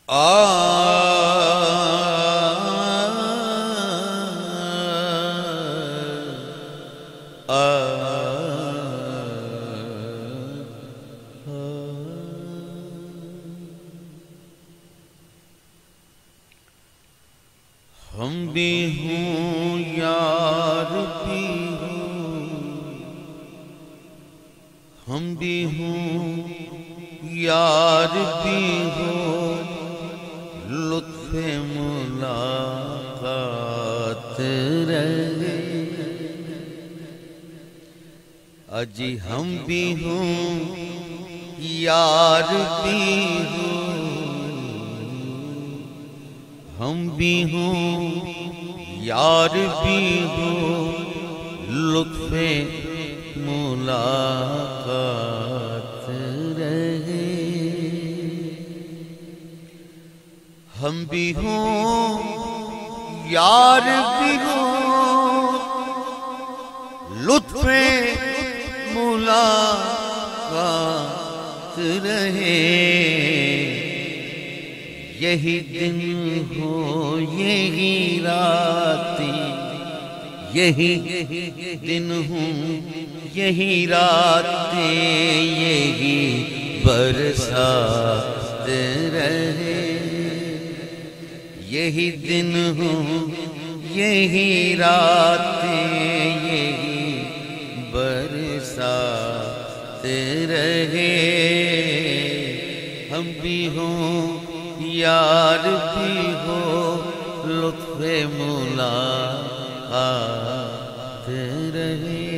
ہم بھی ہوں یار بھی ہوں، ہم بھی ہوں یار بھی ہوں، لطف ملاقات رہے۔ اجی ہم بھی ہوں یار بھی ہوں، ہم بھی ہوں یار بھی ہوں، لطف ملاقات رہے۔ ہم بھی ہوں یار بھی ہوں، لطف ملاقات رہے۔ یہی دن ہو یہی راتیں، یہی دن ہوں یہی راتیں، یہی برسات رہے۔ یہی دن ہوں یہی راتیں، یہی برسات رہے۔ ہم بھی ہوں یار بھی ہو، لطف ملاقات رہے۔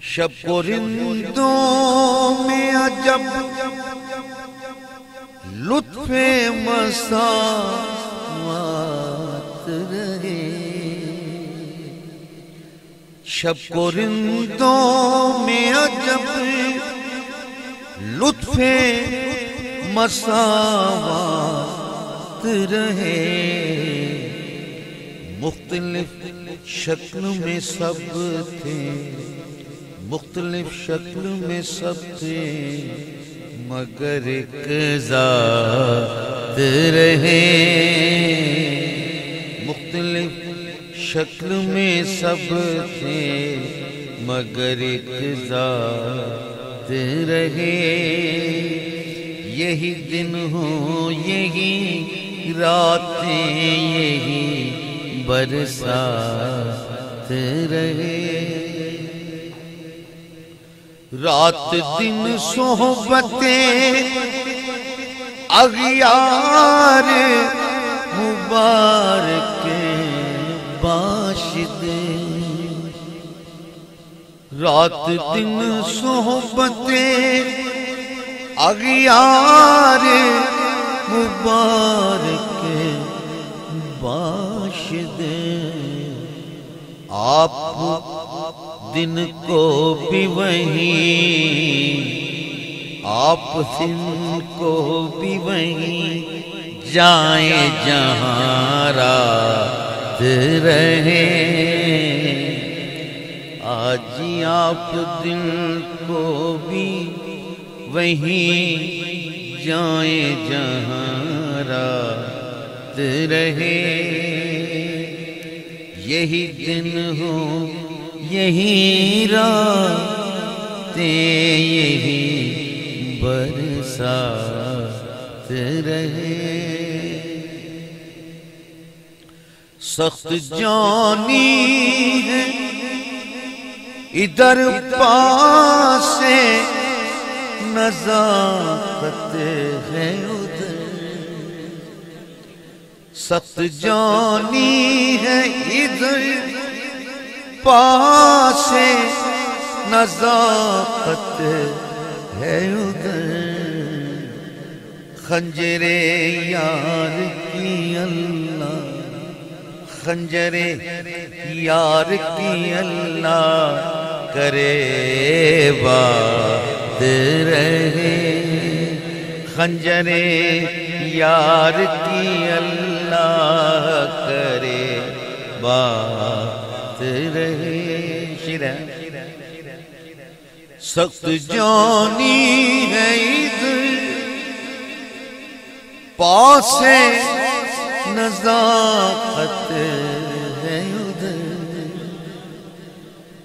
شب پرندوں میں عجب لطف مسامات رہے۔ شب پرندوں میں عجب لطف مساوات رہے۔ مختلف شکل میں سب تھے، مختلف شکل میں سب تھے، مگر ایک ذات رہے۔ مختلف شکل میں سب تھے، مگر ایک ذات رہے۔ یہی دن ہو یہی راتیں، یہی برسات رہے۔ رات دن صحبتیں اغیار مبارک باشدے۔ رات دن صحبتیں اغیار مبارک باشدے۔ آپ دن کو بھی وہیں، آپ دن کو بھی وہیں، جائیں جہاں رات رہے۔ آج آپ دن کو بھی وہیں، جائیں جہاں رات رہے۔ یہی دن ہو یہی راتیں، یہی برسات رہے۔ سخت جانی ہے ادھر پاس، نزاکت ہے ادھر۔ سخت جانی ہے ادھر پاس، نزاکت ہے ادھر۔ خنجر یار کی اللہ، خنجر یار کی اللہ کرے بات رہے۔ خنجر یار کی اللہ کرے بات رہے۔ شیرہ سخت جانی ہے ادھر پاس نزاکت ہے ادھر،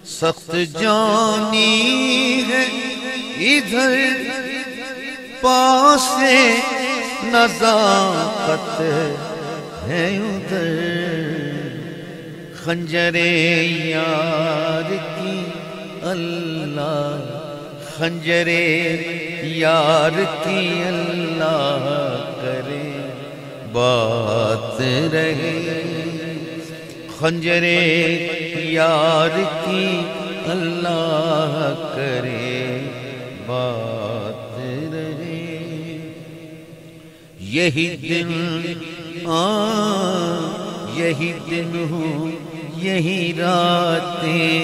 سخت جانی ہے ادھر، پاس نزاکت ہے ادھر، خنجر یار کی اللہ، خنجر یار کی اللہ کرے بات رہے، خنجر یار کی اللہ کرے بات رہے، یہی دن یہی دن ہوں یہی راتیں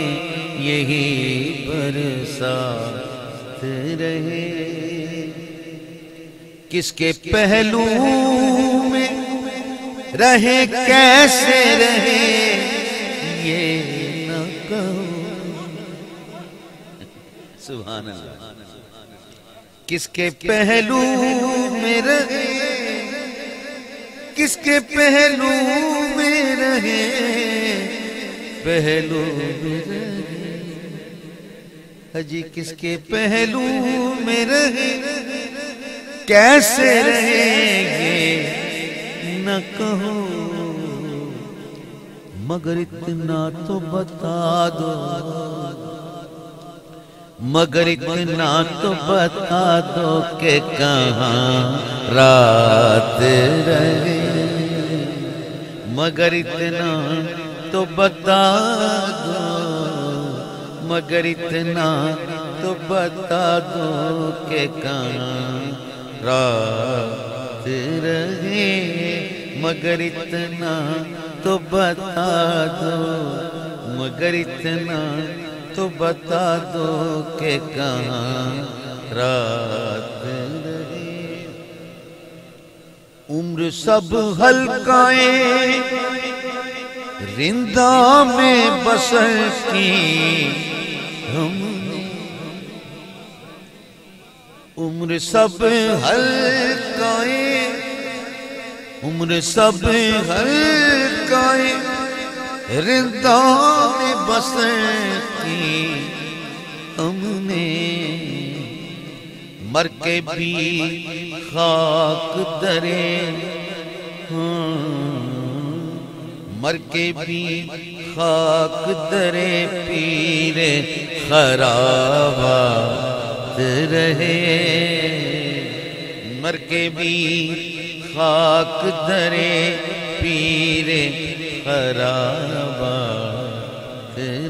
یہی برسات رہے، کس کے پہلو میں رہے کیسے رہے یہ نہ کہو، سبحان اللہ، کس کے پہلو میں رہے، کس کے پہلو میں رہے، پہلو میں رہے، حجی کس کے پہلو میں رہے کیسے رہے گے نہ کہو، مگر اتنا تو بتا دو، مگر اتنا تو بتا دو کہ کہاں رات رہے، مگر اتنا تو بتا دو، مگر اتنا تو بتا دو کہ کہاں رات رہے، مگر اتنا تو بتا دو، مگر اتنا تو بتا دو کہ کہاں رات رہے، عمر سب حلقائیں رندہ میں بسر کی ہم نے، عمر سب حلقائیں، عمر سب حلقائیں رندہ میں بسر کی ہم نے، مر کے بھی خاک درے، مر کے بھی خاک درے پیر خرابات رہے، مر کے بھی خاک درے پیر خرابات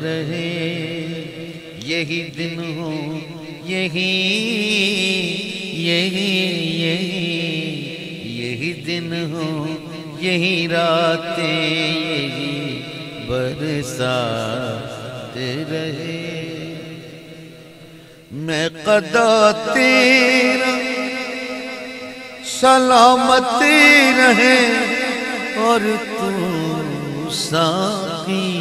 رہے، یہی دن ہو یہی دن ہو یہی راتیں یہی برسات رہے، میں قضا تیرا سلامت رہے اور تو ساقی،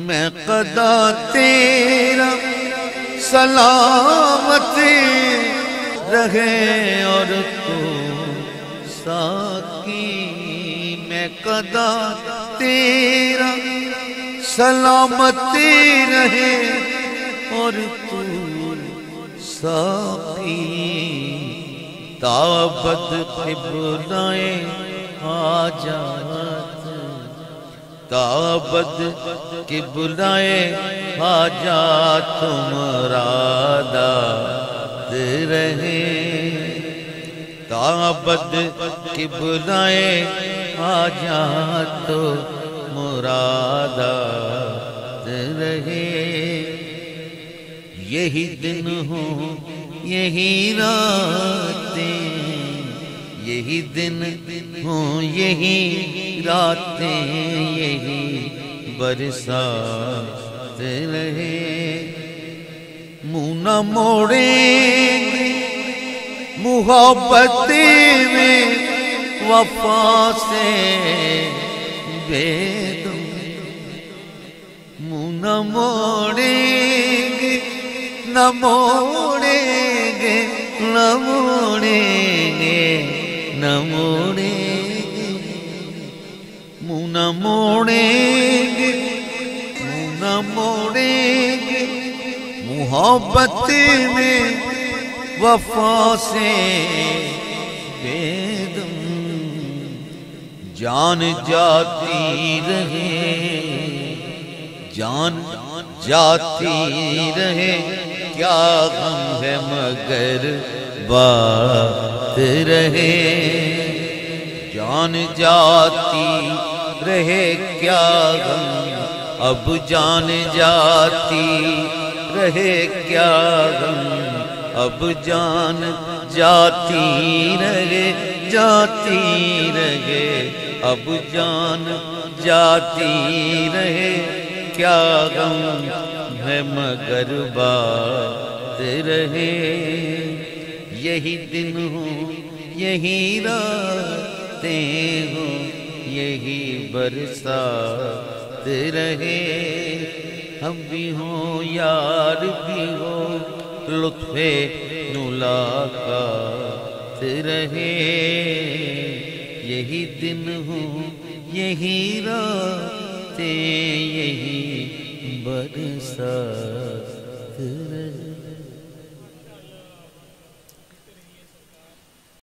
میں قضا تیرا سلامت رہے اور تو ساقی، میں قضا تیرا سلامت رہے اور تو ساقی، تابد قبلائے حاجات، تابد قبلائے حاجات مرادات رہے، تابد قبلائے حاجات مرادات رہے، یہی دن ہو یہی راتیں، یہی دن ہوں یہی راتیں یہی برسات رہے، منہ نہ موڑیں گے محبت میں وفا سے بے دم، منہ نہ موڑیں گے نہ موڑیں گے نہ موڑیں گے نہ موڑیں گے منہ نہ موڑیں گے منہ نہ موڑیں گے محبت میں وفا سے بے دم جان جاتی رہے جان جاتی رہے کیا غم ہے مگر بات رہے جان جاتی رہے کیا غم اب جان جاتی رہے کیا غم اب جان جاتی رہے اب جان جاتی رہے کیا غم ہے مگر بات رہے یہی دن ہوں یہی راتیں ہوں یہی برسات رہے ہم بھی ہوں یار بھی ہو لطف ملاقات رہے یہی دن ہوں یہی راتیں یہی برسات رہے